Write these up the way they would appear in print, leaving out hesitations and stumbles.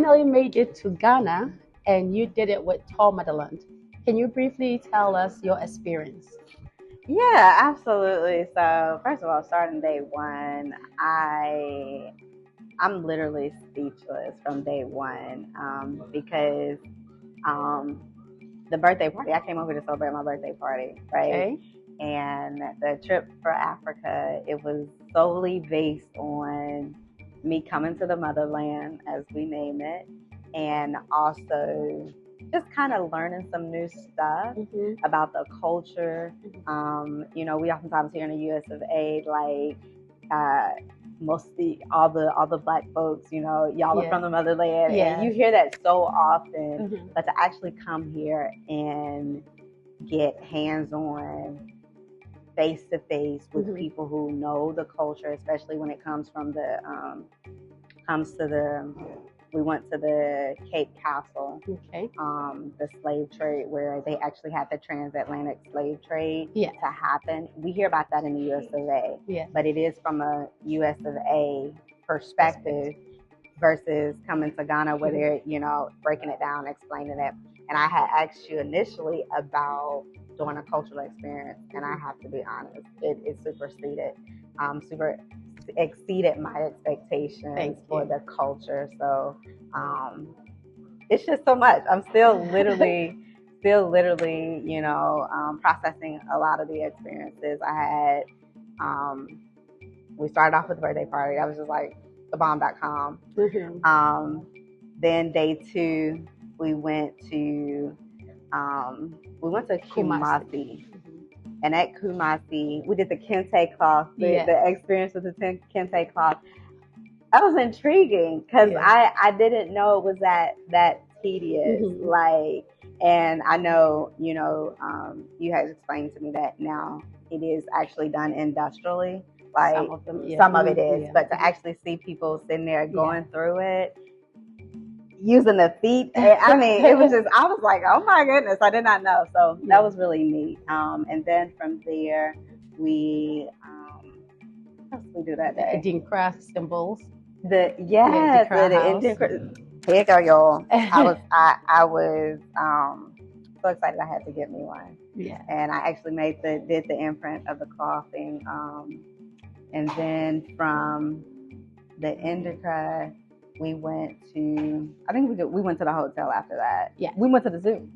finally made it to Ghana, and you did it with Tour Motherland. Can you briefly tell us your experience? Yeah, absolutely. So first of all, starting day one, I'm literally speechless from day one because um, the birthday party. I came over to celebrate my birthday party, right? Okay. And the trip for Africa, it was solely based on me coming to the motherland, as we name it, and also just kind of learning some new stuff about the culture. We oftentimes hear in the U.S. of A. like mostly all the black folks, y'all are from the motherland, and you hear that so often. But to actually come here and get hands-on, face-to-face with people who know the culture, especially when it comes from we went to the Cape Castle, the slave trade, where they actually had the transatlantic slave trade to happen. We hear about that in the US of A, but it is from a US of A perspective versus coming to Ghana where they're, breaking it down, explaining it. And I had asked you initially about doing a cultural experience, and I have to be honest, it super exceeded my expectations for the culture. So it's just so much. I'm still literally, processing a lot of the experiences I had. We started off with the birthday party. I was just like thebomb.com. Then day two, we went to Kumasi. And at Kumasi, we did the Kente cloth, the experience with the Kente cloth. That was intriguing because I didn't know it was that tedious. And I know, you had explained to me that now it is actually done industrially. Some of it is, but to actually see people sitting there going through it, using the feet. I mean, it was just, I was like, oh my goodness, I did not know. So that was really neat. And then from there, what else did we do that day? Indian craft symbols. The Indian craft. Here you go, y'all. I was so excited I had to get me one. Yeah. And I actually did the imprint of the clothing. And then from the Indica, we went to, we went to the hotel after that. Yeah. We went to the zoo.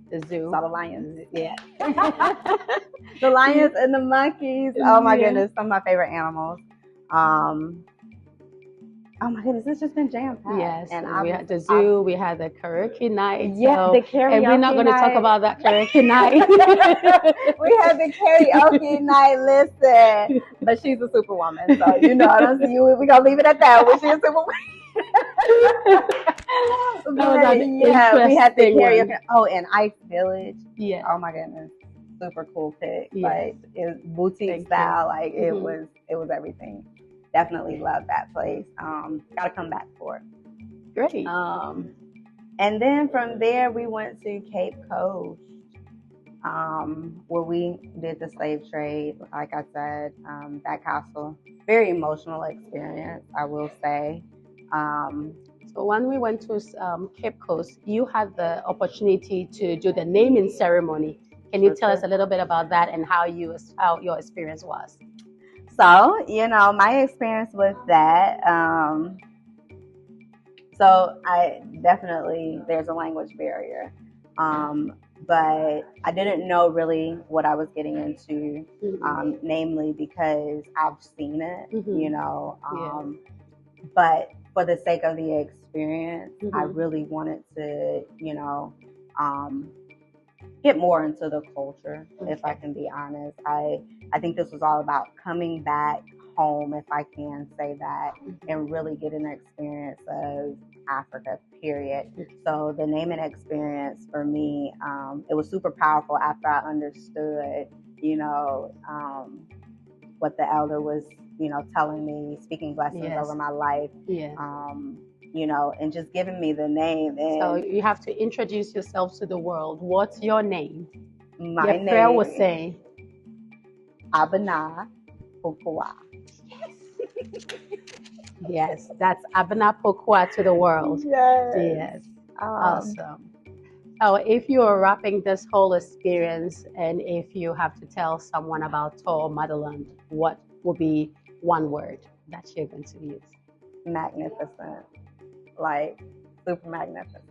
Saw the lions. Yeah. The lions and the monkeys. Oh my goodness, some of my favorite animals. Oh my goodness, it's just been jam-packed. Yes, and we had the zoo, we had the karaoke night. Yeah, the karaoke night. And we're not going to talk about that karaoke night. We had the karaoke night, listen. But she's a superwoman, so we're going to leave it at that. She's a superwoman. We had the karaoke. One. Oh, and Ice Village. Yeah. Oh my goodness, super cool pick. Yes. Like it was boutique style. Like it was everything. Definitely love that place. Got to come back for it. Great. And then from there we went to Cape Coast, where we did the slave trade. Like I said, that castle, very emotional experience, I will say. So when we went to Cape Coast, you had the opportunity to do the naming ceremony. Can you tell us a little bit about that and how your experience was? So, my experience with that, so there's a language barrier, but I didn't know really what I was getting into, namely because I've seen it, but for the sake of the experience, I really wanted to, get more into the culture, if I can be honest. I think this was all about coming back home, if I can say that, and really getting an experience of Africa, period. So the naming experience for me, it was super powerful after I understood, what the elder was, telling me, speaking blessings over my life. And just giving me the name. And so you have to introduce yourself to the world. What's your name? My name. Prayer was saying, Abena Pokuwaa. Yes, that's Abena Pokuwaa to the world. Yes. Yes. Awesome. Oh, if you are wrapping this whole experience and if you have to tell someone about Tour Motherland, what would be one word that you're going to use? Magnificent. Like, super magnificent.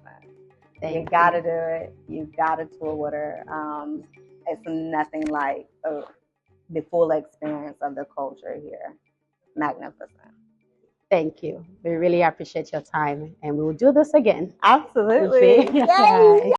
You gotta do it. You gotta tour with her. It's nothing like the full experience of the culture here. Magnificent. Thank you. We really appreciate your time, and we will do this again. Absolutely. Yay!